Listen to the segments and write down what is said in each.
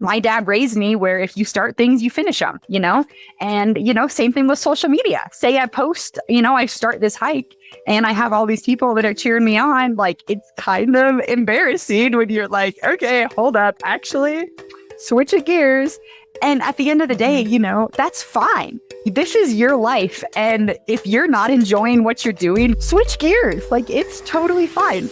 my dad raised me where if you start things, you finish them, and, same thing with social media. Say I post, I start this hike and I have all these people that are cheering me on. Like, it's kind of embarrassing when you're like, okay, hold up, actually switch of gears. And at the end of the day, that's fine. This is your life. And if you're not enjoying what you're doing, switch gears. Like, it's totally fine.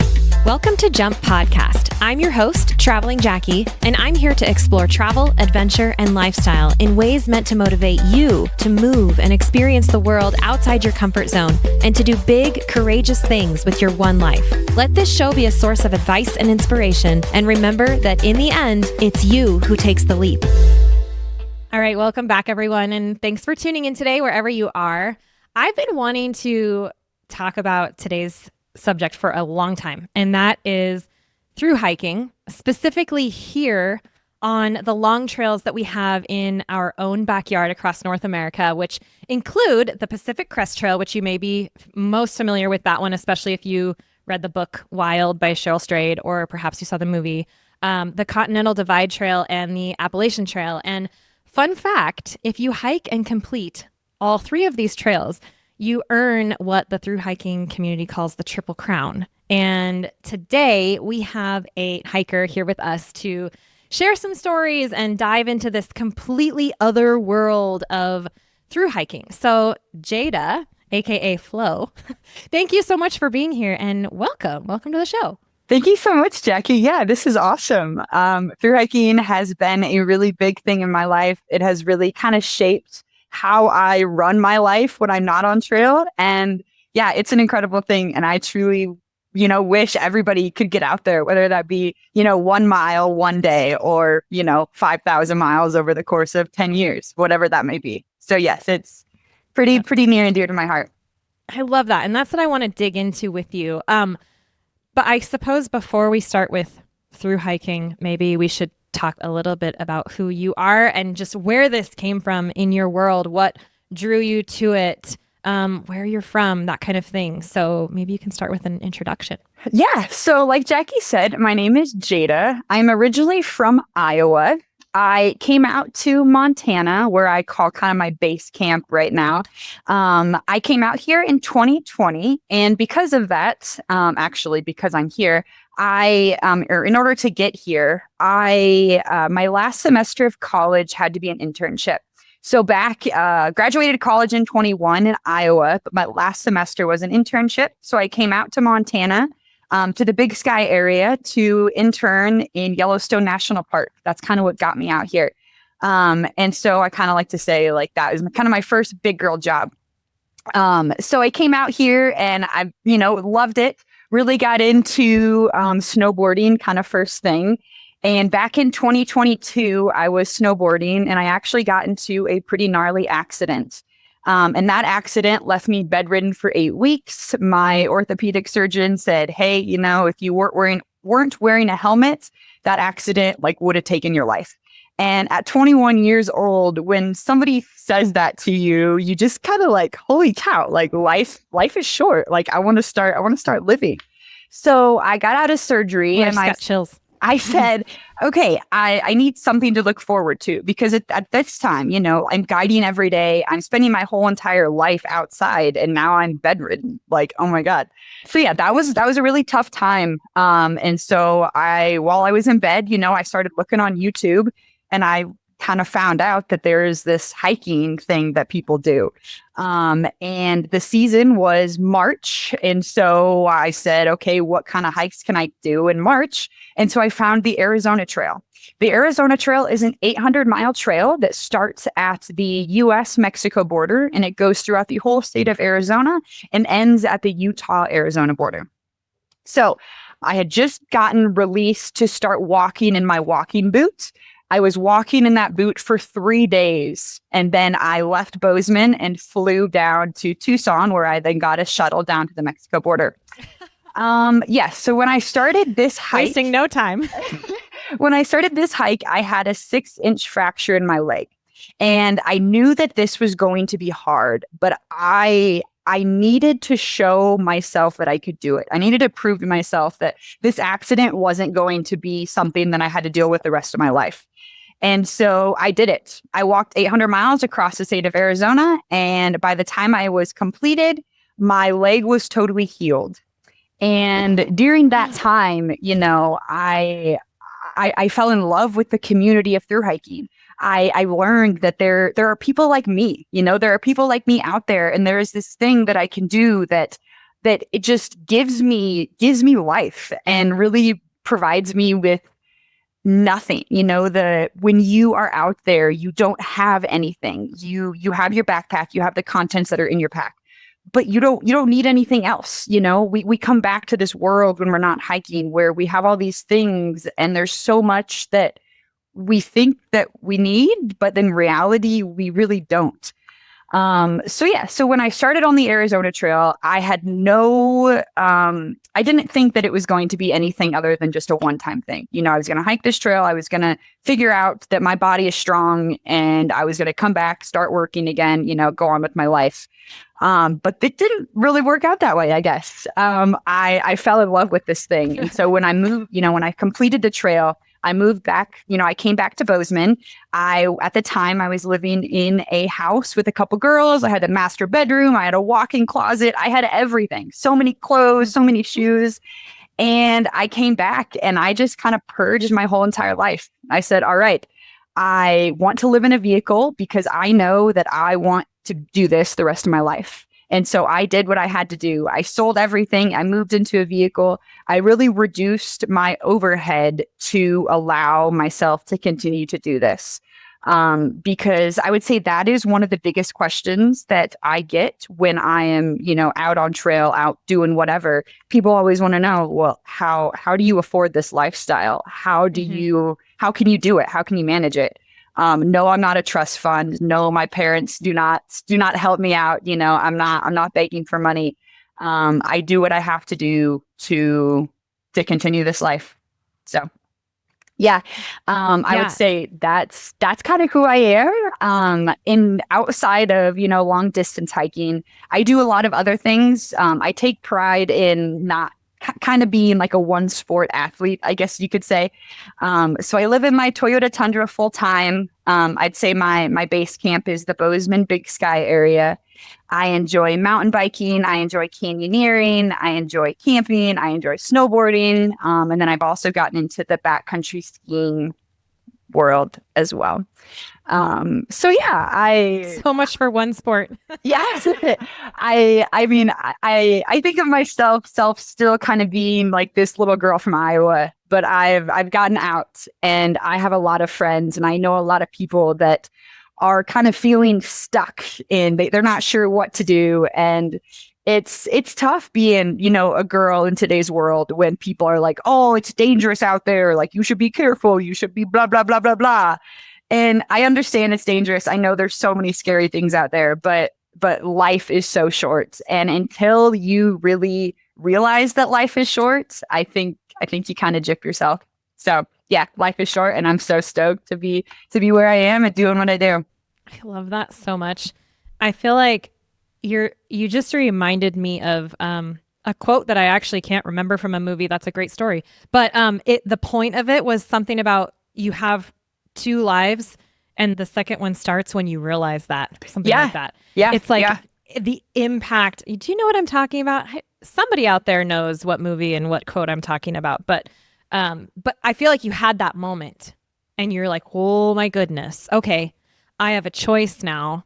Welcome to Jump Podcast. I'm your host, Traveling Jackie, and I'm here to explore travel, adventure, and lifestyle in ways meant to motivate you to move and experience the world outside your comfort zone and to do big, courageous things with your one life. Let this show be a source of advice and inspiration, and remember that in the end, it's you who takes the leap. All right, welcome back, everyone, and thanks for tuning in today, wherever you are. I've been wanting to talk about today's subject for a long time, and that is through hiking, specifically here on the long trails that we have in our own backyard across North America, which include the Pacific Crest Trail, which you may be most familiar with that one, especially if you read the book Wild by Cheryl Strayed, or perhaps you saw the movie, the Continental Divide Trail and the Appalachian Trail. And fun fact, if you hike and complete all three of these trails, you earn what the thru hiking community calls the Triple Crown. And today we have a hiker here with us to share some stories and dive into this completely other world of thru hiking. So Jada, aka Flo, thank you so much for being here and welcome. Welcome to the show. Thank you so much, Jackie. Yeah, this is awesome. Thru hiking has been a really big thing in my life. It has really kind of shaped how I run my life when I'm not on trail. And yeah, it's an incredible thing. And I truly, wish everybody could get out there, whether that be, 1 mile, one day, or, 5,000 miles over the course of 10 years, whatever that may be. So yes, it's pretty near and dear to my heart. I love that. And that's what I want to dig into with you. But I suppose before we start with thru hiking, maybe we should talk a little bit about who you are and just where this came from in your world, what drew you to it, where you're from, that kind of thing. So maybe you can start with an introduction. Yeah. So like Jackie said, my name is Jada. I'm originally from Iowa. I came out to Montana, where I call kind of my base camp right now. I came out here in 2020. And because of that, actually, because I'm here, in order to get here, my last semester of college had to be an internship. So graduated college in 21 in Iowa, but my last semester was an internship. So I came out to Montana, to the Big Sky area to intern in Yellowstone National Park. That's kind of what got me out here. And so I kind of like to say like that was kind of my first big girl job. So I came out here and I, loved it. Really got into snowboarding kind of first thing. And back in 2022, I was snowboarding and I actually got into a pretty gnarly accident. And that accident left me bedridden for 8 weeks. My orthopedic surgeon said, hey, if you weren't wearing a helmet, that accident would have taken your life. And at 21 years old, when somebody says that to you, you just kind of holy cow, life is short. I want to start living. So I got out of surgery and I got chills. I said, okay, I need something to look forward to because at this time, I'm guiding every day. I'm spending my whole entire life outside and now I'm bedridden. Oh my God. So yeah, that was a really tough time. And so while I was in bed, I started looking on YouTube and I kind of found out that there is this hiking thing that people do. And the season was March. And so I said, okay, what kind of hikes can I do in March? And so I found the Arizona Trail. The Arizona Trail is an 800-mile trail that starts at the U.S.-Mexico border, and it goes throughout the whole state of Arizona and ends at the Utah-Arizona border. So I had just gotten released to start walking in my walking boots. I was walking in that boot for 3 days, and then I left Bozeman and flew down to Tucson, where I then got a shuttle down to the Mexico border. Yes. So when I started this hike, wasting no time. When I started this hike, I had a 6-inch fracture in my leg, and I knew that this was going to be hard, but I needed to show myself that I could do it. I needed to prove to myself that this accident wasn't going to be something that I had to deal with the rest of my life. And so I did it. I walked 800 miles across the state of Arizona. And by the time I was completed, my leg was totally healed. And during that time, I fell in love with the community of thru hiking. I learned that there are people like me, there are people like me out there, and there is this thing that I can do that it just gives me life and really provides me with nothing. When you are out there, you don't have anything. You have your backpack, you have the contents that are in your pack, but you don't need anything else. We come back to this world when we're not hiking where we have all these things, and there's so much that we think that we need, but in reality, we really don't. So when I started on the Arizona Trail, I had I didn't think that it was going to be anything other than just a one-time thing. I was going to hike this trail. I was going to figure out that my body is strong, and I was going to come back, start working again, go on with my life. But it didn't really work out that way, I guess. I fell in love with this thing. And so when I moved, when I completed the trail, I moved back, I came back to Bozeman. At the time, I was living in a house with a couple girls. I had a master bedroom. I had a walk-in closet. I had everything. So many clothes, so many shoes. And I came back and I just kind of purged my whole entire life. I said, all right, I want to live in a vehicle because I know that I want to do this the rest of my life. And so I did what I had to do. I sold everything. I moved into a vehicle. I really reduced my overhead to allow myself to continue to do this. Because I would say that is one of the biggest questions that I get when I am, out on trail, out doing whatever. People always want to know, well, how do you afford this lifestyle? How can you do it? How can you manage it? No, I'm not a trust fund. No, my parents do not help me out. I'm not begging for money. I do what I have to do to continue this life. So, yeah, I would say that's kind of who I am. In outside of, long distance hiking, I do a lot of other things. I take pride in not kind of being like a one sport athlete, I guess you could say. So I live in my Toyota Tundra full time. I'd say my base camp is the Bozeman Big Sky area. I enjoy mountain biking. I enjoy canyoneering. I enjoy camping. I enjoy snowboarding. And then I've also gotten into the backcountry skiing world as well. So much for one sport. Yes. I mean, I think of myself still kind of being like this little girl from Iowa, but I've gotten out and I have a lot of friends and I know a lot of people that are kind of feeling stuck and they're not sure what to do. And it's tough being, a girl in today's world when people are like, oh, it's dangerous out there. Like, you should be careful. You should be blah, blah, blah, blah, blah. And I understand it's dangerous. I know there's so many scary things out there, but life is so short. And until you really realize that life is short, I think you kind of gyp yourself. So yeah, life is short and I'm so stoked to be where I am and doing what I do. I love that so much. I feel like you just reminded me of a quote that I actually can't remember from a movie. That's a great story. But the point of it was something about you have two lives and the second one starts when you realize that. Something like that. Yeah. It's like the impact. Do you know what I'm talking about? Somebody out there knows what movie and what quote I'm talking about. But I feel like you had that moment and you're like, oh my goodness. Okay, I have a choice now.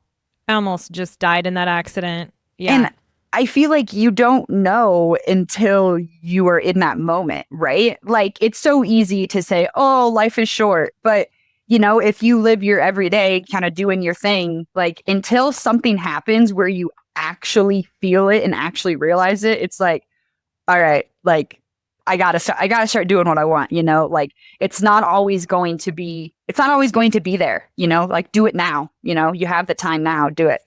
I almost just died in that accident. Yeah. And I feel like you don't know until you are in that moment, right? Like, it's so easy to say, oh, life is short. But, if you live your everyday kind of doing your thing, like until something happens where you actually feel it and actually realize it, it's like, all right, like I gotta start doing what I want, like it's not always going to be there, like do it now, you have the time now, do it.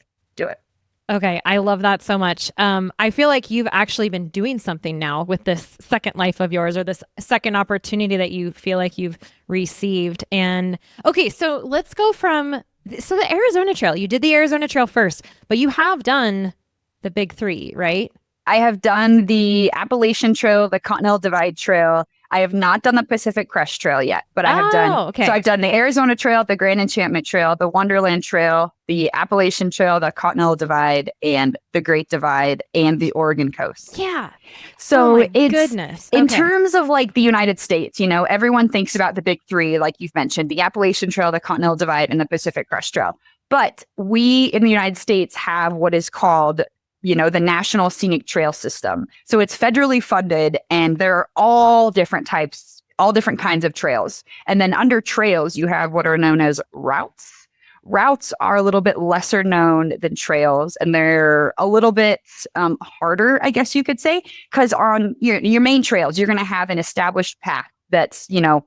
Okay. I love that so much. I feel like you've actually been doing something now with this second life of yours or this second opportunity that you feel like you've received. And okay, so let's go the Arizona Trail, you did the Arizona Trail first, but you have done the big three, right? I have done the Appalachian Trail, the Continental Divide Trail. I have not done the Pacific Crest Trail yet, but I have done. Okay. So I've done the Arizona Trail, the Grand Enchantment Trail, the Wonderland Trail, the Appalachian Trail, the Continental Divide, and the Great Divide, and the Oregon Coast. Yeah. So it's goodness. In terms of like the United States, you know, everyone thinks about the big three, like you've mentioned, the Appalachian Trail, the Continental Divide, and the Pacific Crest Trail. But we in the United States have what is called, you know, the National Scenic Trail System. So it's federally funded, and there are all different types, all different kinds of trails. And then under trails, you have what are known as routes. Routes are a little bit lesser known than trails, and they're a little bit harder, I guess you could say, because on your main trails, you're going to have an established path that's, you know,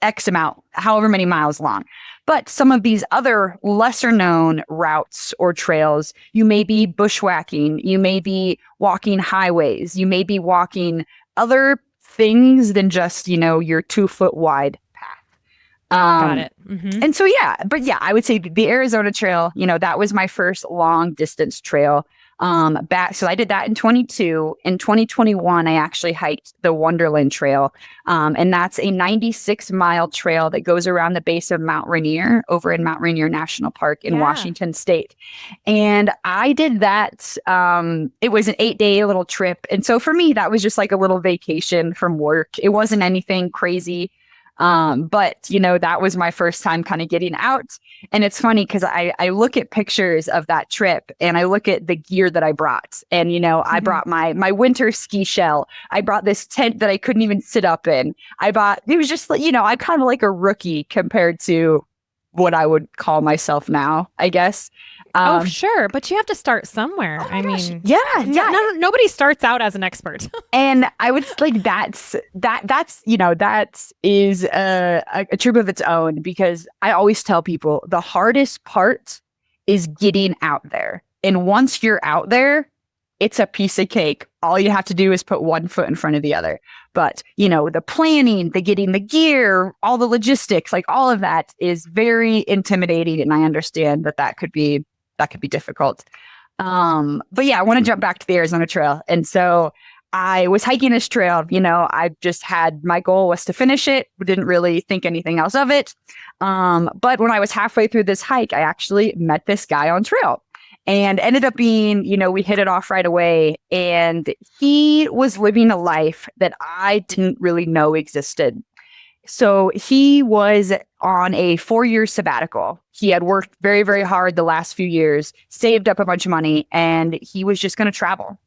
X amount, however many miles long. But some of these other lesser known routes or trails, you may be bushwhacking, you may be walking highways, you may be walking other things than just, you know, your 2-foot wide path. Got it. Mm-hmm. And so, I would say the Arizona Trail, you know, that was my first long distance trail. So I did that in 22. In 2021, I actually hiked the Wonderland Trail. And that's a 96-mile trail that goes around the base of Mount Rainier over in Mount Rainier National Park in Washington State. And I did that. It was an 8-day little trip. And so for me, that was just like a little vacation from work. It wasn't anything crazy. But, you know, that was my first time kind of getting out. And it's funny because I look at pictures of that trip and I look at the gear that I brought. And, you know, I brought my winter ski shell. I brought this tent that I couldn't even sit up in. It was just, you know, I'm kind of like a rookie compared to what I would call myself now, I guess. Oh, sure. But you have to start somewhere. I mean, nobody starts out as an expert. And I would like that's you know, that is a troop of its own, because I always tell people the hardest part is getting out there. And once you're out there, it's a piece of cake. All you have to do is put one foot in front of the other. But, you know, the planning, the getting the gear, all the logistics, like all of that is very intimidating. And I understand that could be difficult. But yeah, I want to jump back to the Arizona Trail. And so I was hiking this trail, you know, I just had, my goal was to finish it. Didn't really think anything else of it. But when I was halfway through this hike, I actually met this guy on trail and ended up being, you know, we hit it off right away. And he was living a life that I didn't really know existed. So he was on a 4-year sabbatical. He had worked very, very hard the last few years, saved up a bunch of money, and he was just going to travel.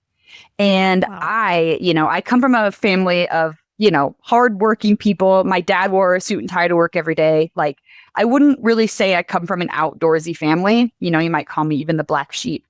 And wow. I come from a family of, you know, hardworking people. My dad wore a suit and tie to work every day. Like, I wouldn't really say I come from an outdoorsy family. You know, you might call me even the black sheep.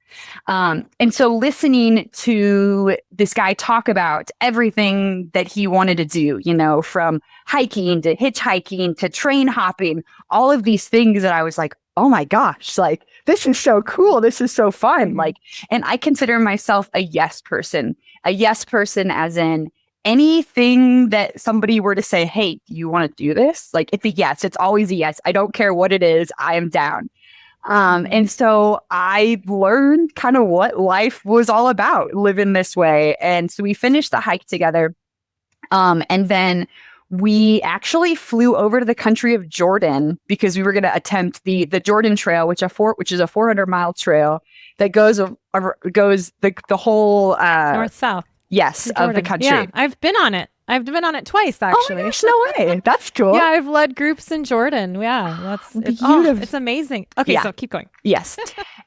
And so listening to this guy talk about everything that he wanted to do, you know, from hiking to hitchhiking to train hopping, all of these things that I was like, oh my gosh, like, this is so cool. This is so fun. Like, and I consider myself a yes person as in anything that somebody were to say, hey, do you want to do this? Like, it's a yes. It's always a yes. I don't care what it is. I am down. And so I learned kind of what life was all about, living this way. And so we finished the hike together. And then we actually flew over to the country of Jordan because we were going to attempt the Jordan Trail, which is a 400-mile trail that goes the whole north-south. Yes, of the country. Yeah, I've been on it. I've been on it twice, actually. Oh my gosh, no way. That's cool. Yeah, I've led groups in Jordan. Yeah, it's amazing. Okay, so keep going. Yes.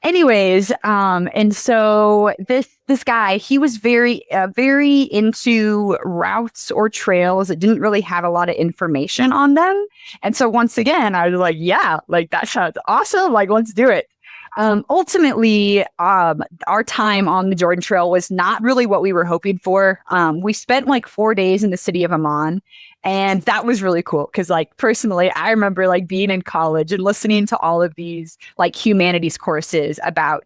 Anyways, and so this guy, he was very into routes or trails that didn't really have a lot of information on them. And so once again, I was like, yeah, like that sounds awesome. Like, let's do it. Ultimately, our time on the Jordan Trail was not really what we were hoping for. We spent like 4 days in the city of Amman, And that was really cool because, like, personally, I remember like being in college and listening to all of these like humanities courses about,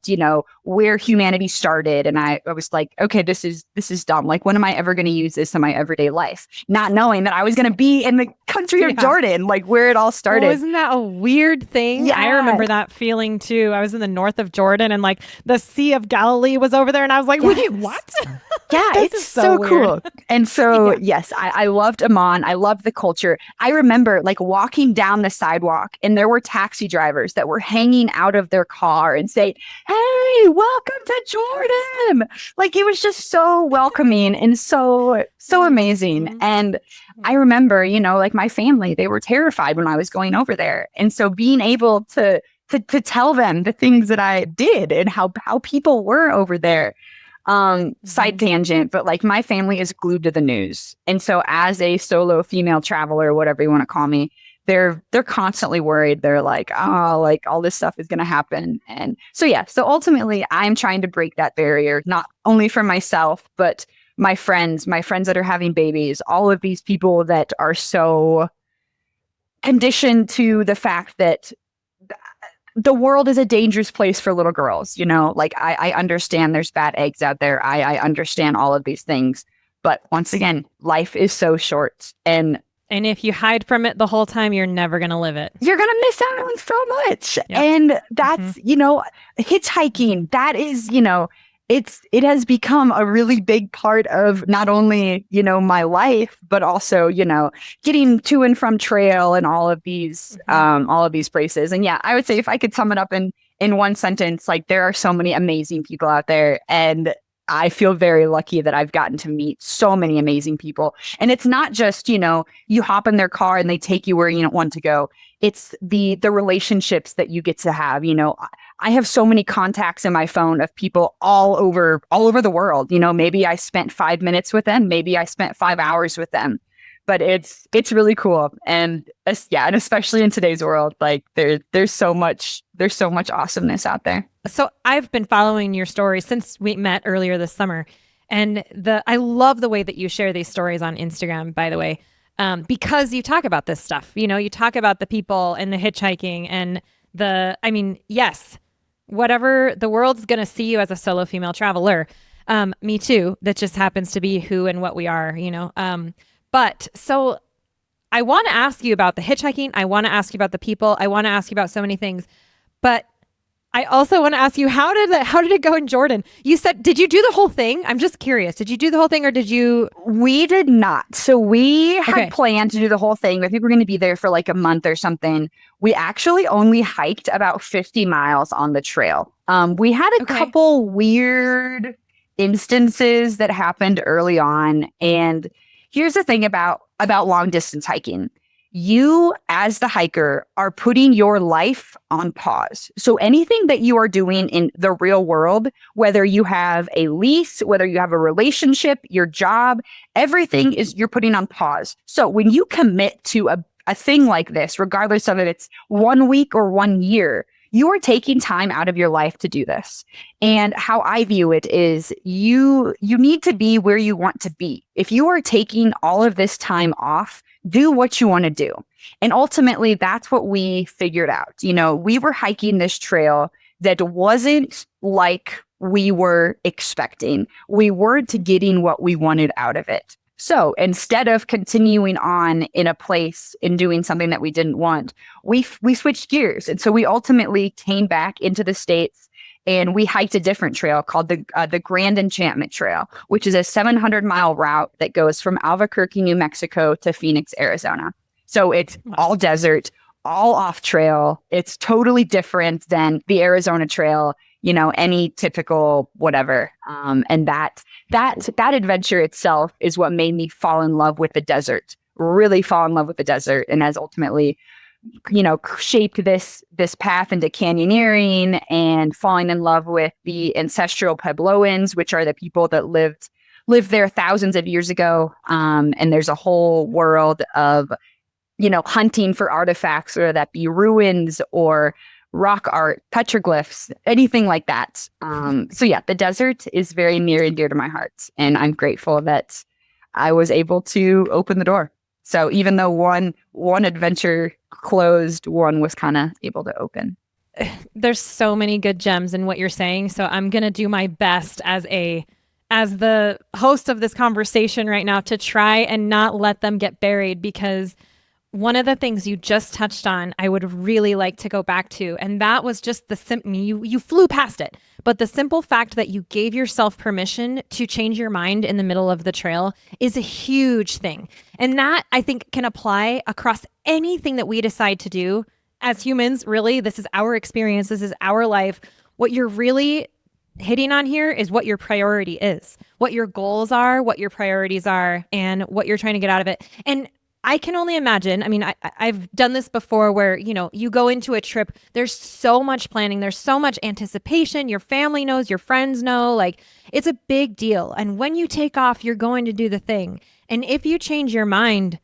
where humanity started. And I was like, okay, this is dumb. Like, when am I ever going to use this in my everyday life? Not knowing that I was going to be in the country of Jordan, like where it all started. Well, isn't that a weird thing? Yeah. I remember that feeling too. I was in the north of Jordan and like the Sea of Galilee was over there. And I was like, wait, what? Yeah, it's so cool. And so, yes, I loved Amman. I loved the culture. I remember like walking down the sidewalk and there were taxi drivers that were hanging out of their car and saying, hey, welcome to Jordan. Like, it was just so welcoming and so amazing. And I remember, like my family, they were terrified when I was going over there. And so being able to tell them the things that I did and how people were over there. Side tangent, but like my family is glued to the news. And so as a solo female traveler, whatever you want to call me, they're constantly worried. They're like, oh, like all this stuff is going to happen. And so, so ultimately I'm trying to break that barrier, not only for myself, but my friends that are having babies, all of these people that are so conditioned to the fact that the world is a dangerous place for little girls, like I understand there's bad eggs out there. I understand all of these things. But once again, life is so short. And if you hide from it the whole time, you're never going to live it. You're going to miss out on so much. Yep. And that's, hitchhiking, that is, it has become a really big part of not only, my life, but also, getting to and from trail and all of these places. And I would say if I could sum it up in one sentence, like there are so many amazing people out there. And I feel very lucky that I've gotten to meet so many amazing people. And it's not just, you hop in their car and they take you where you don't want to go. It's the relationships that you get to have. I have so many contacts in my phone of people all over the world. Maybe I spent 5 minutes with them. Maybe I spent 5 hours with them. But it's really cool. And and especially in today's world, like there's so much awesomeness out there. So I've been following your stories since we met earlier this summer. And I love the way that you share these stories on Instagram, by the way, because you talk about this stuff. You talk about the people and the hitchhiking and yes, whatever, the world's going to see you as a solo female traveler. Me too. That just happens to be who and what we are, But so I want to ask you about the hitchhiking. I want to ask you about the people. I want to ask you about so many things. But I also want to ask you, how did it go in Jordan? You said, did you do the whole thing? I'm just curious. Did you do the whole thing or did you? We did not. So we had planned to do the whole thing. I think we're going to be there for like a month or something. We actually only hiked about 50 miles on the trail. We had a couple weird instances that happened early on. And here's the thing about long distance hiking. You, as the hiker, are putting your life on pause. So anything that you are doing in the real world, whether you have a lease, whether you have a relationship, your job, everything is you're putting on pause. So when you commit to a thing like this, regardless of if it's 1 week or 1 year, you are taking time out of your life to do this. And how I view it is you need to be where you want to be. If you are taking all of this time off, do what you want to do. And ultimately, that's what we figured out. We were hiking this trail that wasn't like we were expecting. We weren't getting what we wanted out of it. So instead of continuing on in a place and doing something that we didn't want, we switched gears. And so we ultimately came back into the States and we hiked a different trail called the Grand Enchantment Trail, which is a 700-mile route that goes from Albuquerque, New Mexico to Phoenix, Arizona. So it's all desert, all off trail. It's totally different than the Arizona Trail, any typical whatever. And that adventure itself is what made me fall in love with the desert, really fall in love with the desert, and has ultimately shaped this path into canyoneering and falling in love with the ancestral Puebloans, which are the people that lived there thousands of years ago. And there's a whole world of, hunting for artifacts, whether that be ruins or rock art, petroglyphs, anything like that. The desert is very near and dear to my heart. And I'm grateful that I was able to open the door. So even though one adventure closed, one was kind of able to open. There's so many good gems in what you're saying. So I'm going to do my best as the host of this conversation right now to try and not let them get buried, because one of the things you just touched on, I would really like to go back to, and that was just you flew past it, but the simple fact that you gave yourself permission to change your mind in the middle of the trail is a huge thing. And that, I think, can apply across anything that we decide to do as humans. Really, this is our experience. This is our life. What you're really hitting on here is what your priority is, what your goals are, what your priorities are, and what you're trying to get out of it. And I can only imagine, I mean, I've done this before where, you go into a trip, there's so much planning, there's so much anticipation, your family knows, your friends know, like it's a big deal. And when you take off, you're going to do the thing. And if you change your mind,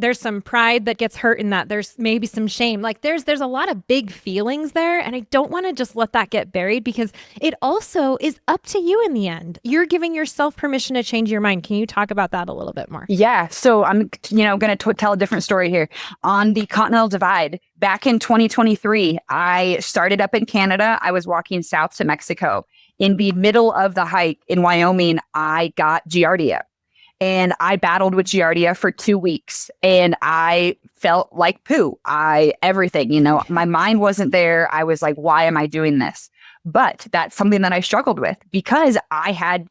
there's some pride that gets hurt in that. There's maybe some shame. Like there's a lot of big feelings there. And I don't want to just let that get buried, because it also is up to you in the end. You're giving yourself permission to change your mind. Can you talk about that a little bit more? Yeah. So I'm, going to tell a different story here. On the Continental Divide, back in 2023, I started up in Canada. I was walking south to Mexico. In the middle of the hike in Wyoming, I got Giardia. And I battled with Giardia for 2 weeks, and I felt like poo. Everything, my mind wasn't there. I was like, why am I doing this? But that's something that I struggled with, because I had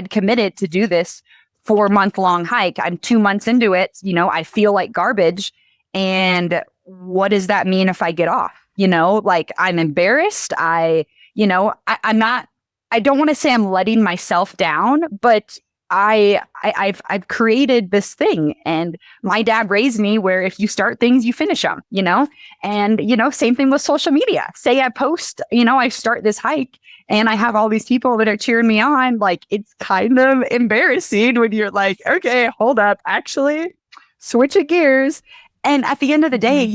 committed to do this 4-month-long hike. I'm 2 months into it. I feel like garbage. And what does that mean if I get off? Like I'm embarrassed. I'm not, I don't want to say I'm letting myself down, but I've created this thing, and my dad raised me where if you start things, you finish them, and, same thing with social media. Say I post, I start this hike and I have all these people that are cheering me on. Like, it's kind of embarrassing when you're like, okay, hold up, actually switch of gears. And at the end of the day,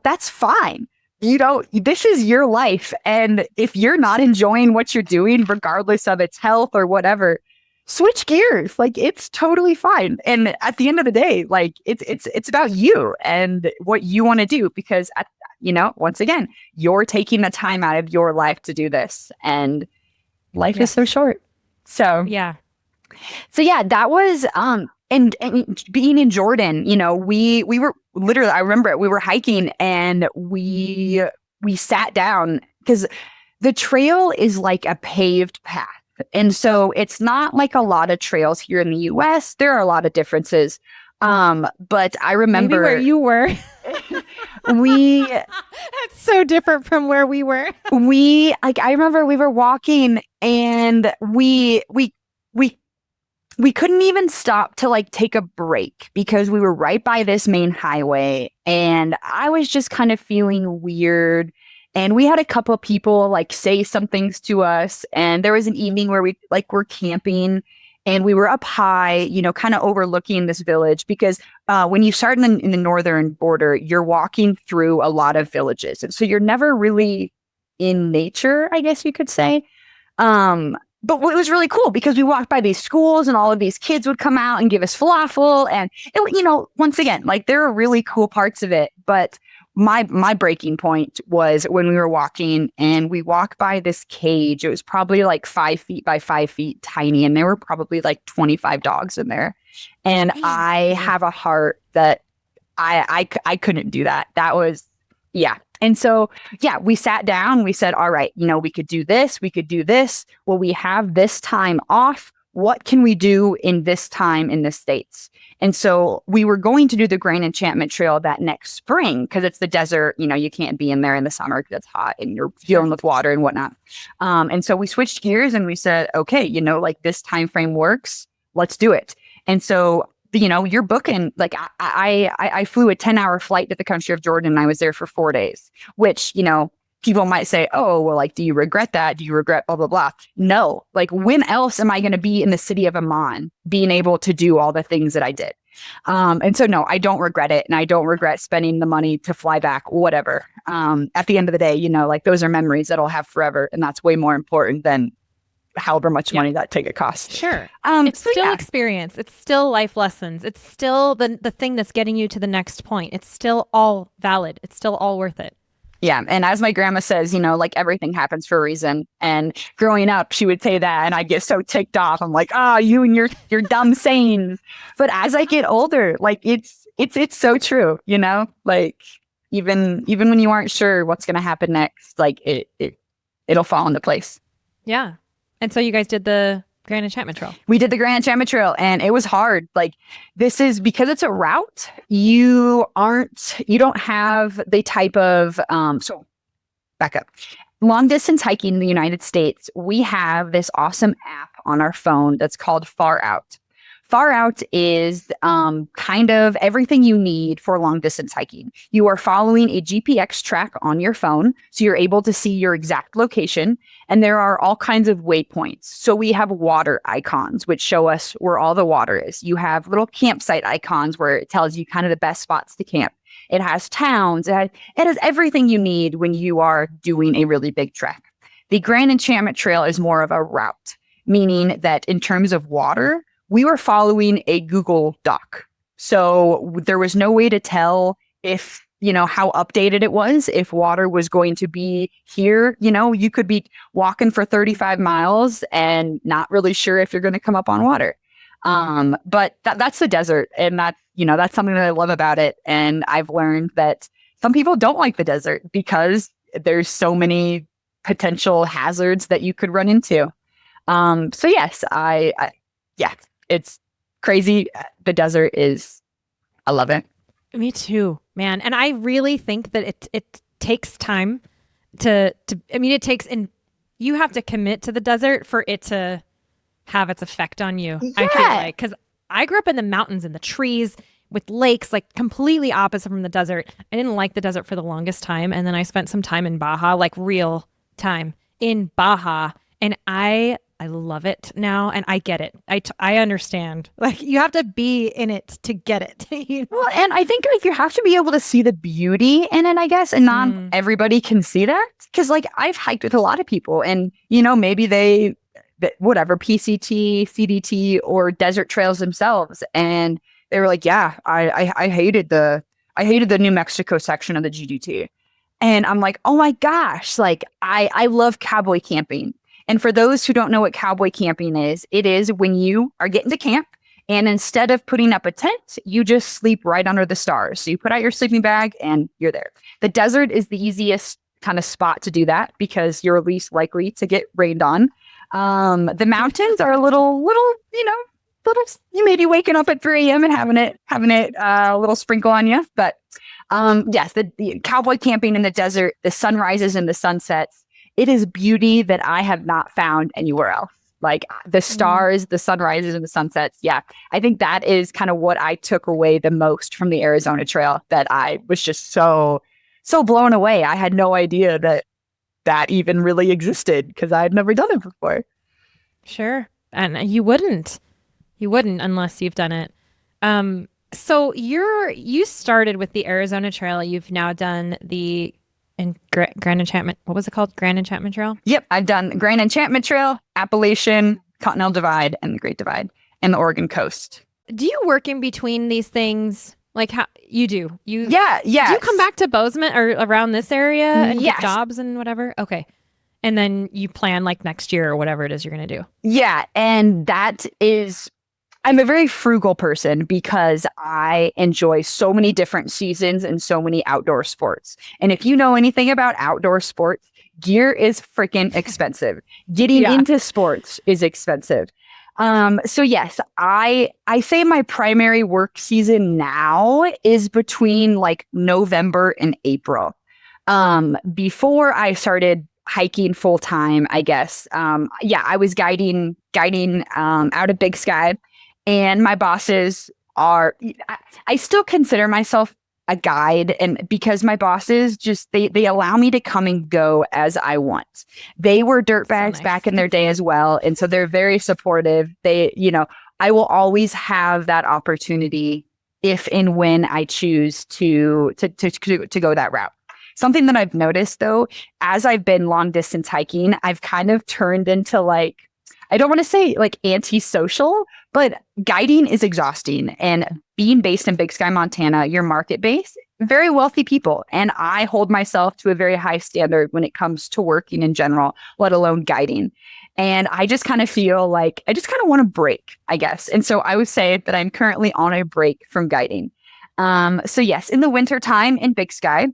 that's fine. This is your life. And if you're not enjoying what you're doing, regardless of its health or whatever, switch gears. Like, it's totally fine. And at the end of the day, like it's about you and what you want to do, because once again, you're taking the time out of your life to do this, and life is so short. So yeah, that was and being in Jordan, we were literally, I remember it, we were hiking and we sat down, because the trail is like a paved path. And so it's not like a lot of trails here in the US. There are a lot of differences. But I remember maybe where you were. That's so different from where we were. I remember we were walking and we couldn't even stop to like take a break, because we were right by this main highway, and I was just kind of feeling weird. And we had a couple of people like say some things to us. And there was an evening where we were camping, and we were up high, kind of overlooking this village, because when you start in the northern border, you're walking through a lot of villages. And so you're never really in nature, I guess you could say. But it was really cool, because we walked by these schools and all of these kids would come out and give us falafel. And, once again, like, there are really cool parts of it. But my breaking point was when we were walking and we walked by this cage. It was probably like 5 feet by 5 feet, tiny. And there were probably like 25 dogs in there. And I have a heart that I couldn't do that. That was, yeah. And so, we sat down, we said, all right, we could do this, we could do this. Well, we have this time off. What can we do in this time in the States? And so we were going to do the Grand Enchantment Trail that next spring, because it's the desert, you can't be in there in the summer because it's hot and you're dealing with water and whatnot. And so we switched gears and we said, okay, like this time frame works, let's do it. And so, you're booking, like I flew a 10-hour flight to the country of Jordan, and I was there for 4 days, which, people might say, oh, well, like, do you regret that? Do you regret blah, blah, blah? No, like, when else am I going to be in the city of Amman being able to do all the things that I did? And so, no, I don't regret it. And I don't regret spending the money to fly back, whatever. At the end of the day, like, those are memories that I'll have forever. And that's way more important than however much money that ticket costs. Sure. It's still experience. It's still life lessons. It's still the thing that's getting you to the next point. It's still all valid. It's still all worth it. Yeah. And as my grandma says, like everything happens for a reason. And growing up, she would say that and I get so ticked off. I'm like, you and your dumb sayings. But as I get older, like it's so true, like even when you aren't sure what's going to happen next, like it'll fall into place. Yeah. And so you guys did the Grand Enchantment Trail. We did the Grand Enchantment Trail and it was hard. Like this is because it's a route. You don't have the type of, so back up. Long distance hiking in the United States, we have this awesome app on our phone that's called Far Out. Far Out is kind of everything you need for long distance hiking. You are following a GPX track on your phone, so you're able to see your exact location, and there are all kinds of waypoints. So we have water icons, which show us where all the water is. You have little campsite icons where it tells you kind of the best spots to camp. It has towns. It has everything you need when you are doing a really big trek. The Grand Enchantment Trail is more of a route, meaning that in terms of water, we were following a Google Doc. So there was no way to tell if, how updated it was, if water was going to be here. You could be walking for 35 miles and not really sure if you're going to come up on water. But that's the desert. And that's something that I love about it. And I've learned that some people don't like the desert because there's so many potential hazards that you could run into. So yes, yeah. It's crazy. The desert I love it. Me too, man. And I really think that it takes time it takes, and you have to commit to the desert for it to have its effect on you. Yeah. I feel like, because I grew up in the mountains and the trees with lakes, like completely opposite from the desert. I didn't like the desert for the longest time. And then I spent some time in Baja, like real time in Baja. And I love it now, and I get it. I understand. Like you have to be in it to get it. Well, and I think like you have to be able to see the beauty in it, I guess, and not everybody can see that. Because like I've hiked with a lot of people, and maybe they whatever PCT, CDT, or desert trails themselves, and they were like, yeah, I hated the New Mexico section of the GDT, and I'm like, oh my gosh, like I love cowboy camping. And for those who don't know what cowboy camping is, it is when you are getting to camp and instead of putting up a tent, you just sleep right under the stars. So you put out your sleeping bag and you're there. The desert is the easiest kind of spot to do that because you're least likely to get rained on. The mountains are a little, you may be waking up at 3 a.m. and having it a little sprinkle on you. But yes, the cowboy camping in the desert, the sunrises and the sunsets, it is beauty that I have not found anywhere else. Like the stars, the sunrises, and the sunsets. Yeah, I think that is kind of what I took away the most from the Arizona Trail, that I was just so blown away. I had no idea that even really existed because I had never done it before. Sure. And you wouldn't unless you've done it. So you started with the Arizona Trail. You've now done the Grand Enchantment. What was it called? Grand Enchantment Trail? Yep. I've done the Grand Enchantment Trail, Appalachian, Continental Divide, and the Great Divide, and the Oregon coast. Do you work in between these things? Like how you do? Yeah. Do you come back to Bozeman or around this area and get jobs and whatever? Okay. And then you plan like next year or whatever it is you're going to do. Yeah. And I'm a very frugal person because I enjoy so many different seasons and so many outdoor sports. And if you know anything about outdoor sports, gear is freaking expensive. Getting into sports is expensive. So yes, I say my primary work season now is between like November and April. Before I started hiking full time, I guess. I was guiding out of Big Sky. And my bosses I still consider myself a guide, and because my bosses just, they allow me to come and go as I want. They were dirtbags back in their day as well. And so they're very supportive. I will always have that opportunity if and when I choose to go that route. Something that I've noticed though, as I've been long distance hiking, I've kind of turned into like I don't want to say like antisocial, but guiding is exhausting. And being based in Big Sky, Montana, your market base, very wealthy people. And I hold myself to a very high standard when it comes to working in general, let alone guiding. And I just kind of feel like I just kind of want to break, I guess. And so I would say that I'm currently on a break from guiding. So yes, in the winter time in Big Sky,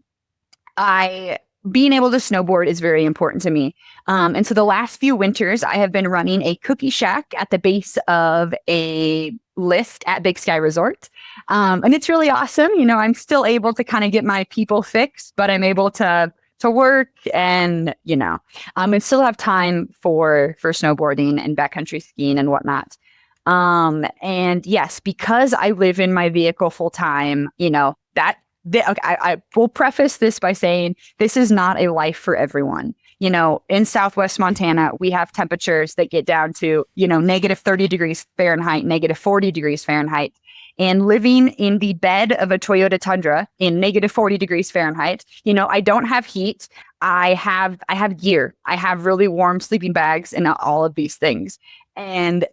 I being able to snowboard is very important to me. And so the last few winters, I have been running a cookie shack at the base of a lift at Big Sky Resort. And it's really awesome. You know, I'm still able to kind of get my people fixed, but I'm able to work and, you know, and still have time for snowboarding and backcountry skiing and whatnot. And yes, because I live in my vehicle full time, you know, okay, I will preface this by saying this is not a life for everyone. You know, in Southwest Montana, we have temperatures that get down to, you know, negative 30 degrees Fahrenheit, negative 40 degrees Fahrenheit. And living in the bed of a Toyota Tundra in negative 40 degrees Fahrenheit, you know, I don't have heat. I have gear. I have really warm sleeping bags and all of these things. And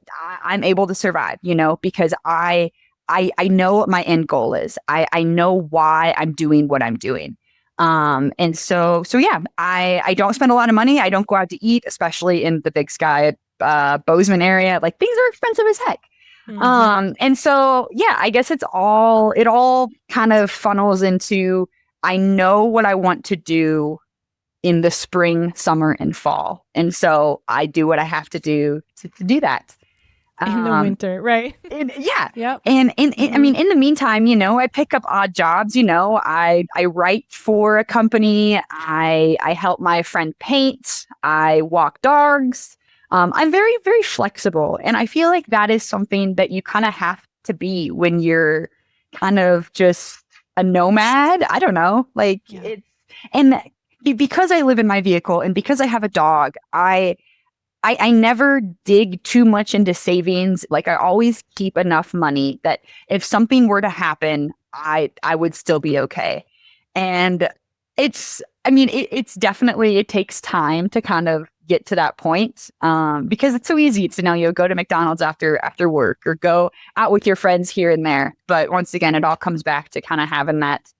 I'm able to survive, you know, because I know what my end goal is. I know why I'm doing what I'm doing. And so yeah, I don't spend a lot of money. I don't go out to eat, especially in the Big Sky, Bozeman area. Like things are expensive as heck. And so, yeah, I guess it all kind of funnels into, I know what I want to do in the spring, summer, and fall. And so I do what I have to do to do that. In the winter, right? Yeah. Yep. And I mean, in the meantime, you know, I pick up odd jobs. You know, I write for a company. I help my friend paint. I walk dogs. I'm very, very flexible. And I feel like that is something that you kind of have to be when you're kind of just a nomad. I don't know. Like because I live in my vehicle and because I have a dog, I never dig too much into savings. Like I always keep enough money that if something were to happen, I would still be okay. And it's definitely, it takes time to kind of get to that point, because it's so easy to, you know, go to McDonald's after work or go out with your friends here and there. But once again, it all comes back to kind of having that,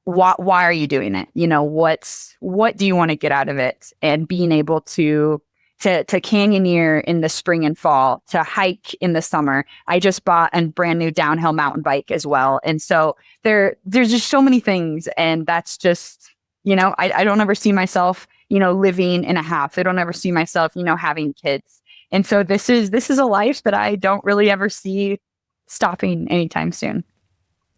why are you doing it? You know, what do you want to get out of it? And being able to canyoneer in the spring and fall, to hike in the summer. I just bought a brand new downhill mountain bike as well. And so there's just so many things. And that's just, you know, I don't ever see myself, you know, living in a house. I don't ever see myself, you know, having kids. And so this is a life that I don't really ever see stopping anytime soon.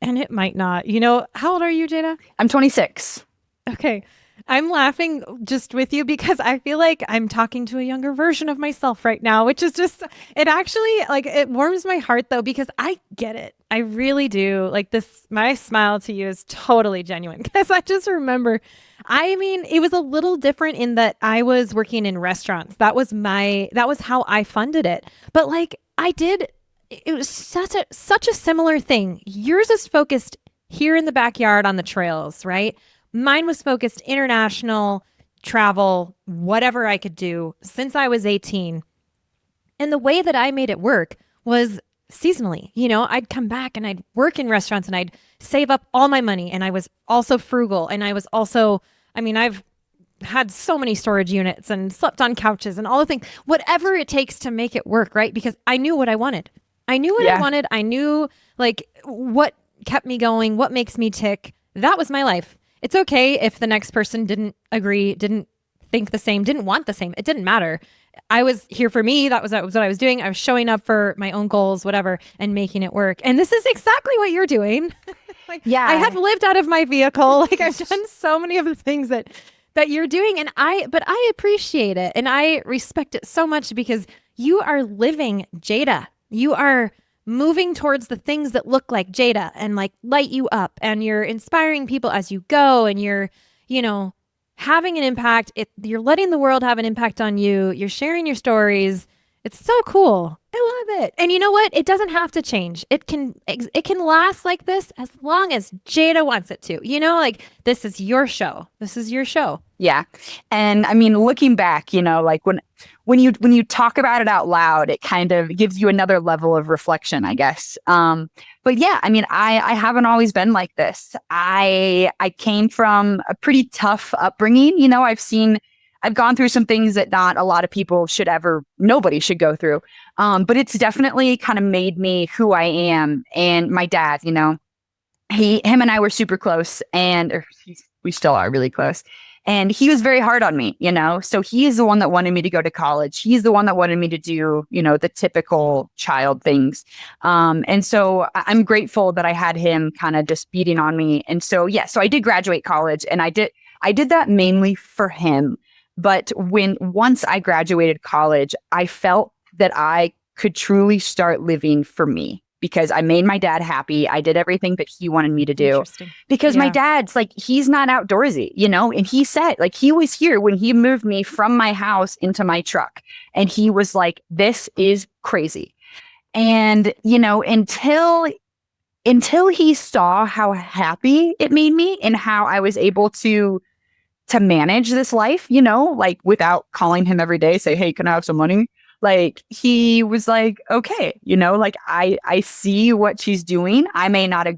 And it might not. You know, how old are you, Jada? I'm 26. Okay. I'm laughing just with you because I feel like I'm talking to a younger version of myself right now, which is just, it actually, like, it warms my heart though, because I get it. I really do. Like my smile to you is totally genuine because I just remember, I mean, it was a little different in that I was working in restaurants. That was how I funded it. But like it was such a similar thing. Yours is focused here in the backyard on the trails, right? Mine was focused international travel, whatever I could do since I was 18. And the way that I made it work was seasonally. You know, I'd come back and I'd work in restaurants and I'd save up all my money. And I was also frugal. And I was also, I mean, I've had so many storage units and slept on couches and all the things, whatever it takes to make it work, right? Because I knew what I wanted. I wanted. I knew like what kept me going, what makes me tick. That was my life. It's okay if the next person didn't agree, didn't think the same, didn't want the same. It didn't matter. I was here for me. That was what I was doing. I was showing up for my own goals, whatever, and making it work. And this is exactly what you're doing. Yeah. I have lived out of my vehicle. Like I've done so many of the things that you're doing. But I appreciate it. And I respect it so much because you are living Jada. You are moving towards the things that look like Jada and like light you up, and you're inspiring people as you go, and you're, you know, having an impact. You're letting the world have an impact on you. You're sharing your stories, It's so cool. I love it. And you know what? It doesn't have to change. It can last like this as long as Jada wants it to. Like this is your show. This is your show. Yeah. And I mean, looking back, like when you talk about it out loud, it kind of gives you another level of reflection, I guess. But yeah, I mean, I haven't always been like this. I came from a pretty tough upbringing. I've gone through some things that not a lot of people nobody should go through. But it's definitely kind of made me who I am. And my dad, him and I were super close, we still are really close. And he was very hard on me, so he is the one that wanted me to go to college. He's the one that wanted me to do, the typical child things. And so I'm grateful that I had him kind of just beating on me. And so, yeah, so I did graduate college, and I did that mainly for him. But once I graduated college, I felt that I could truly start living for me, because I made my dad happy. I did everything that he wanted me to do, because my dad's like, he's not outdoorsy, and he said, like, he was here when he moved me from my house into my truck, and he was like, this is crazy. And, until he saw how happy it made me and how I was able to manage this life, like without calling him every day, say, hey, can I have some money? Like, he was like, okay, like I see what she's doing. I may not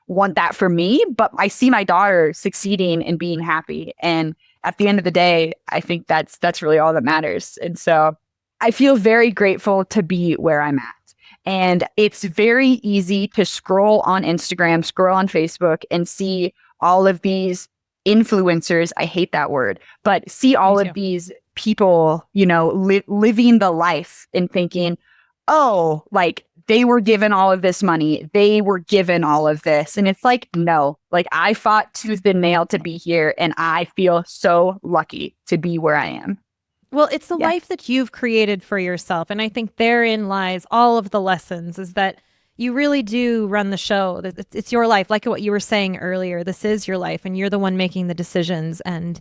want that for me, but I see my daughter succeeding and being happy. And at the end of the day, I think that's really all that matters. And so I feel very grateful to be where I'm at. And it's very easy to scroll on Instagram, scroll on Facebook, and see all of these influencers. I hate that word, but see all of these people, living the life and thinking, oh, like they were given all of this money. They were given all of this. And it's like, no, like I fought tooth and nail to be here. And I feel so lucky to be where I am. Well, it's the life that you've created for yourself. And I think therein lies all of the lessons, is that you really do run the show. It's your life. Like what you were saying earlier, this is your life, and you're the one making the decisions. And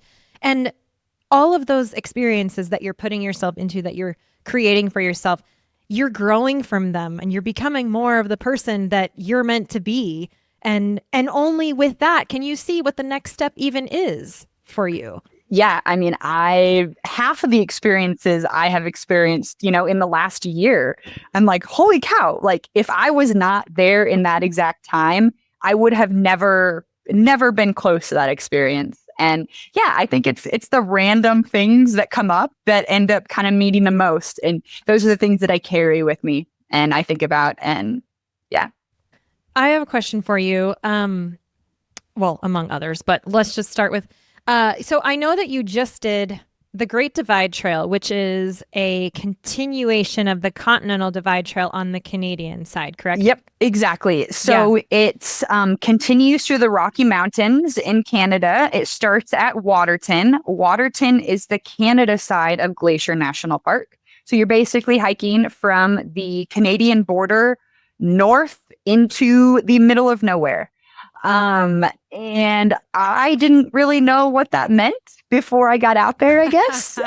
all of those experiences that you're putting yourself into, that you're creating for yourself, you're growing from them, and you're becoming more of the person that you're meant to be. And only with that can you see what the next step even is for you. Yeah, I mean, half of the experiences I have experienced, in the last year, I'm like, holy cow, like if I was not there in that exact time, I would have never been close to that experience. And yeah, I think it's the random things that come up that end up kind of meaning the most. And those are the things that I carry with me and I think about. And yeah. I have a question for you. Well, among others, but let's just start with, so I know that you just did the Great Divide Trail, which is a continuation of the Continental Divide Trail on the Canadian side, correct? Yep, exactly. So it's continues through the Rocky Mountains in Canada. It starts at Waterton. Waterton is the Canada side of Glacier National Park. So you're basically hiking from the Canadian border north into the middle of nowhere. And I didn't really know what that meant before I got out there, I guess.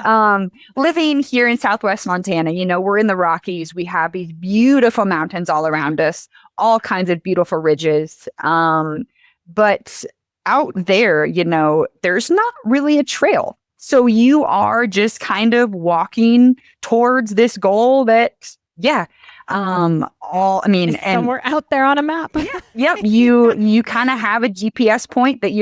Living here in Southwest Montana, we're in the Rockies. We have these beautiful mountains all around us, all kinds of beautiful ridges. But out there, there's not really a trail. So you are just kind of walking towards this goal that, somewhere out there on a map. Yep. You kind of have a GPS point that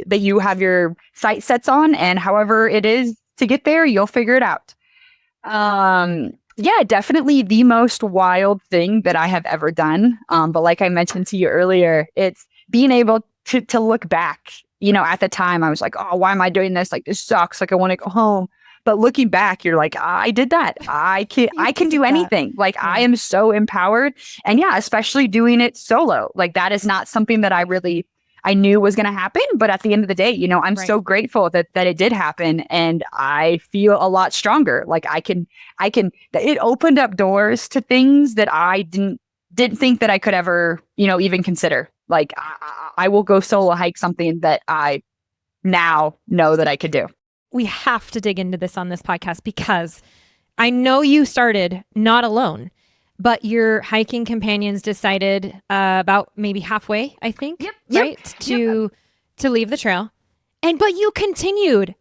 that you have your sight sets on, and however it is to get there, you'll figure it out. Definitely the most wild thing that I have ever done. But like I mentioned to you earlier, it's being able to look back. At the time I was like, oh, why am I doing this? Like, this sucks. Like, I want to go home. But looking back, you're like, I did that. I can do anything. Like, I am so empowered. And yeah, especially doing it solo. Like, that is not something that I knew was going to happen. But at the end of the day, I'm so grateful that it did happen. And I feel a lot stronger. Like it opened up doors to things that I didn't think that I could ever, even consider. Like, I will go solo hike something that I now know that I could do. we have to dig into this on this podcast because I know you started not alone, but your hiking companions decided about maybe halfway, I think, right? To leave the trail. But you continued.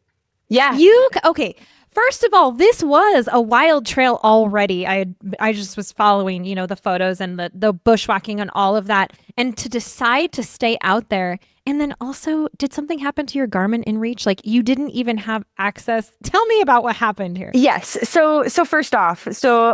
Yeah. Okay. First of all, this was a wild trail already. I just was following, the photos and the bushwhacking and all of that. And to decide to stay out there. And then also, did something happen to your Garmin inReach? Like you didn't even have access. Tell me about what happened here. Yes. So first off,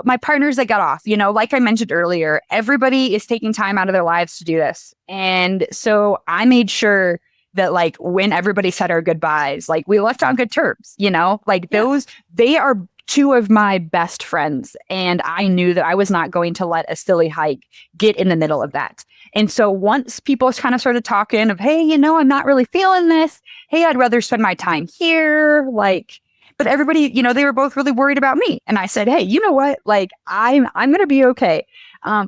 my partners that got off, like I mentioned earlier, everybody is taking time out of their lives to do this. And so I made sure that like when everybody said our goodbyes, like we left on good terms, they are two of my best friends. And I knew that I was not going to let a silly hike get in the middle of that. And so once people kind of started talking of, hey, I'm not really feeling this. Hey, I'd rather spend my time here. But everybody, they were both really worried about me. And I said, hey, you know what? Like, I'm going to be okay.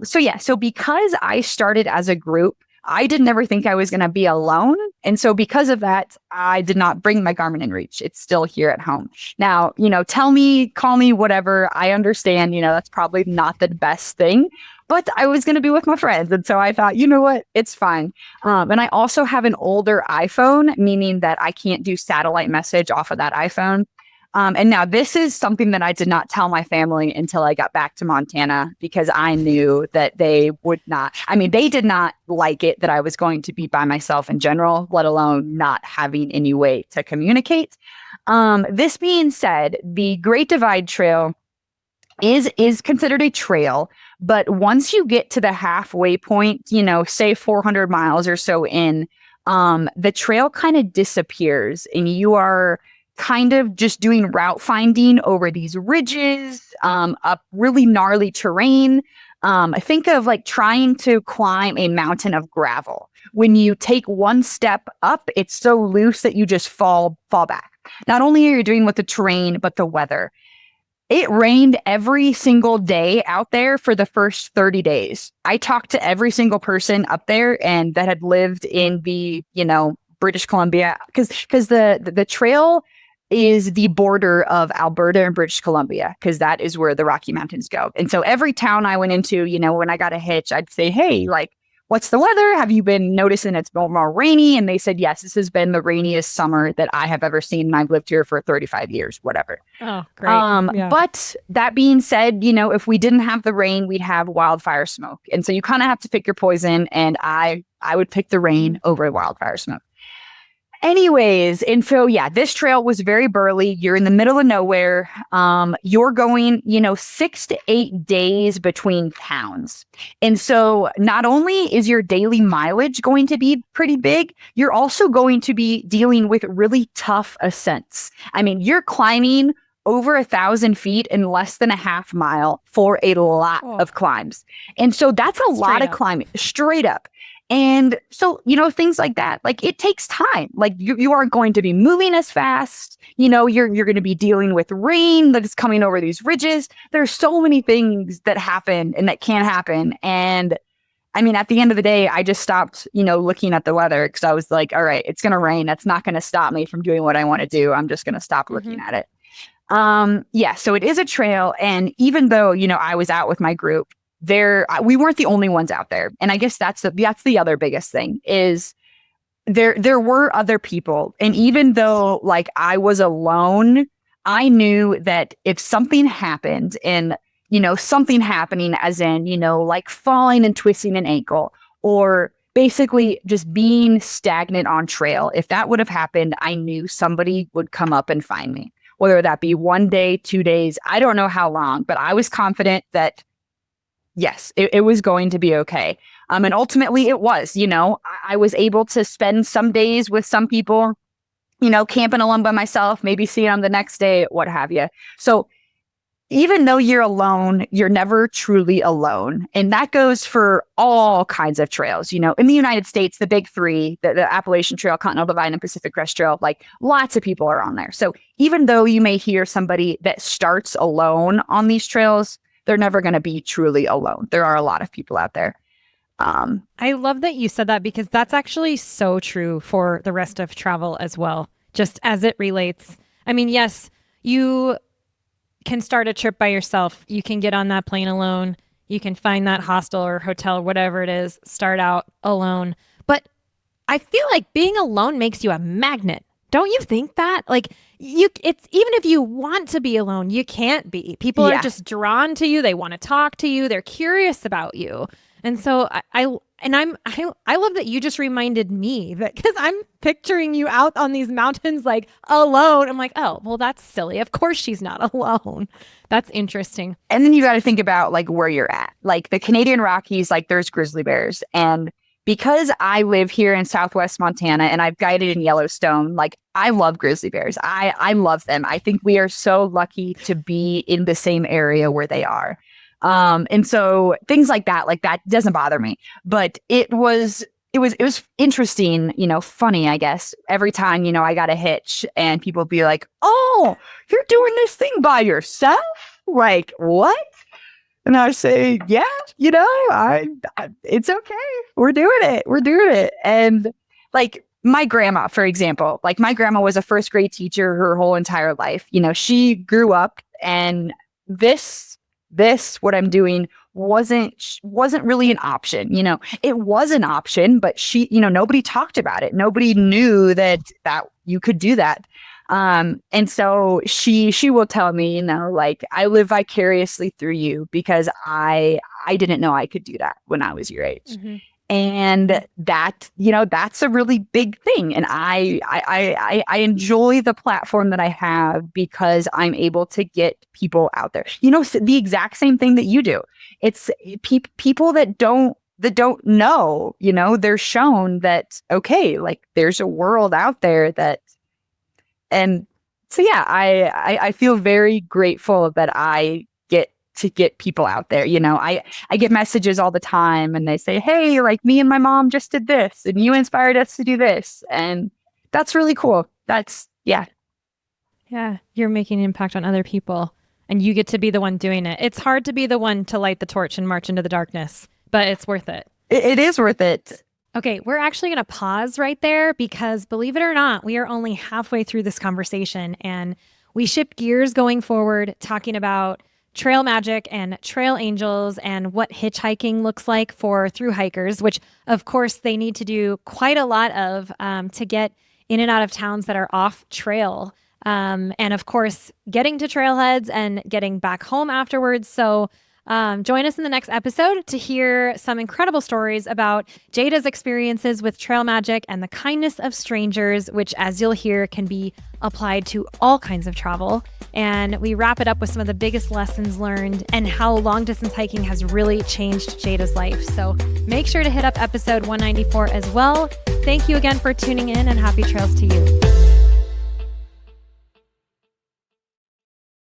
So because I started as a group, I didn't ever think I was going to be alone. And so because of that, I did not bring my Garmin inReach. It's still here at home. Now, tell me, call me, whatever. I understand, that's probably not the best thing, but I was going to be with my friends. And so I thought, you know what, it's fine. And I also have an older iPhone, meaning that I can't do satellite message off of that iPhone. And now this is something that I did not tell my family until I got back to Montana, because I knew that they would not, they did not like it that I was going to be by myself in general, let alone not having any way to communicate. This being said, the Great Divide Trail is considered a trail, but once you get to the halfway point, say 400 miles or so in, the trail kind of disappears and you are kind of just doing route finding over these ridges, up really gnarly terrain. I think of like trying to climb a mountain of gravel. When you take one step up, it's so loose that you just fall back. Not only are you doing with the terrain, but the weather. It rained every single day out there for the first 30 days. I talked to every single person up there and that had lived in the, British Columbia, because the trail is the border of Alberta and British Columbia, because that is where the Rocky Mountains go. And so every town I went into, when I got a hitch, I'd say, hey, like, what's the weather? Have you been noticing it's more rainy? And they said, yes, this has been the rainiest summer that I have ever seen. And I've lived here for 35 years, whatever. Oh, great. But that being said, if we didn't have the rain, we'd have wildfire smoke. And so you kind of have to pick your poison. And I would pick the rain over wildfire smoke. Anyways, and so, this trail was very burly. You're in the middle of nowhere. You're going, 6 to 8 days between towns. And so not only is your daily mileage going to be pretty big, you're also going to be dealing with really tough ascents. You're climbing over 1,000 feet in less than a half mile for a lot of climbs. And so that's a lot of climbing, straight up. And so, things like that, like it takes time. Like you aren't going to be moving as fast. You're going to be dealing with rain that is coming over these ridges. There's so many things that happen and that can happen. And at the end of the day, I just stopped, looking at the weather, because I was like, all right, it's going to rain. That's not going to stop me from doing what I want to do. I'm just going to stop looking at it. So it is a trail. And even though, I was out with my group, we weren't the only ones out there. And I guess that's the other biggest thing is there were other people. And even though like I was alone, I knew that if something happened and, something happening as in, like falling and twisting an ankle or basically just being stagnant on trail, if that would have happened, I knew somebody would come up and find me, whether that be 1 day, 2 days, I don't know how long, but I was confident that yes, it was going to be okay. And ultimately it was, I was able to spend some days with some people, camping alone by myself, maybe seeing them the next day, what have you. So even though you're alone, you're never truly alone. And that goes for all kinds of trails. In the United States, the big three, the Appalachian Trail, Continental Divide, and Pacific Crest Trail, like lots of people are on there. So even though you may hear somebody that starts alone on these trails, they're never going to be truly alone. There are a lot of people out there. I love that you said that, because that's actually so true for the rest of travel as well, just as it relates I mean, yes, you can start a trip by yourself. You can get on that plane alone. You can find that hostel or hotel, whatever it is, start out alone. But I feel like being alone makes you a magnet. Don't you think that? Like it's even if you want to be alone, you can't be. People are just drawn to you. They want to talk to you. They're curious about you. And so I love that you just reminded me that, because I'm picturing you out on these mountains like alone. I'm like, oh, well, that's silly. Of course she's not alone. That's interesting. And then you got to think about like where you're at. Like the Canadian Rockies, like there's grizzly bears. And because I live here in Southwest Montana and I've guided in Yellowstone, like I love grizzly bears. I love them. I think we are so lucky to be in the same area where they are. And so things like that doesn't bother me, but it was interesting, funny, I guess, every time, I got a hitch and people would be like, oh, you're doing this thing by yourself? Like, what? And I say, yeah, it's okay. We're doing it. And like my grandma, for example, like my grandma was a first grade teacher her whole entire life. She grew up, and this, what I'm doing wasn't really an option. It was an option, but she, nobody talked about it. Nobody knew that you could do that. And so she will tell me, like I live vicariously through you because I didn't know I could do that when I was your age. Mm-hmm. And that, that's a really big thing. And I enjoy the platform that I have because I'm able to get people out there, the exact same thing that you do. It's people that don't know, they're shown that, okay, like there's a world out there that. And so, yeah, I feel very grateful that I get to get people out there. I get messages all the time and they say, hey, like me and my mom just did this and you inspired us to do this. And that's really cool. Yeah, you're making an impact on other people and you get to be the one doing it. It's hard to be the one to light the torch and march into the darkness, but it's worth it. It is worth it. Okay, we're actually going to pause right there because, believe it or not, we are only halfway through this conversation and we shift gears going forward, talking about trail magic and trail angels and what hitchhiking looks like for thru hikers, which of course they need to do quite a lot of to get in and out of towns that are off trail. And of course, getting to trailheads and getting back home afterwards. So join us in the next episode to hear some incredible stories about Jada's experiences with trail magic and the kindness of strangers, which, as you'll hear, can be applied to all kinds of travel. And we wrap it up with some of the biggest lessons learned and how long-distance hiking has really changed Jada's life. So make sure to hit up episode 194 as well. Thank you again for tuning in, and happy trails to you.